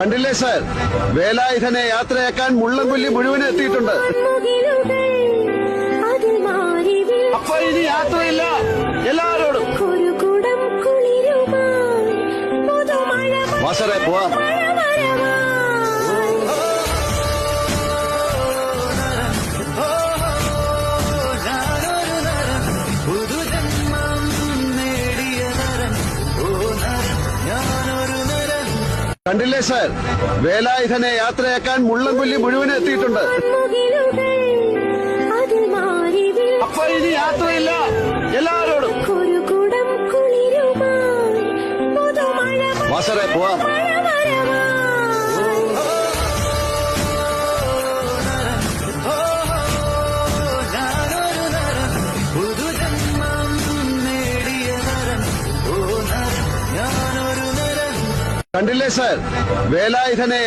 കണ്ടില്ലേ സാർ, വേലായുധനെ യാത്രയാക്കാൻ മുള്ളൻകൊല്ലി മുഴുവൻ എത്തിയിട്ടുണ്ട്. അപ്പൊ ഇനി യാത്രയില്ല എല്ലാരോടും. വാസറെ പോവാം. കണ്ടില്ലേ സാർ, വേലായുധനെ യാത്രയാക്കാൻ മുള്ളൻകൊല്ലി മുഴുവൻ എത്തിയിട്ടുണ്ട്. അപ്പൊ ഇനി യാത്രയില്ല എല്ലാരോടും. വാസറെ പോവാം. കണ്ടില്ലേ സാർ, വേലായുധനെ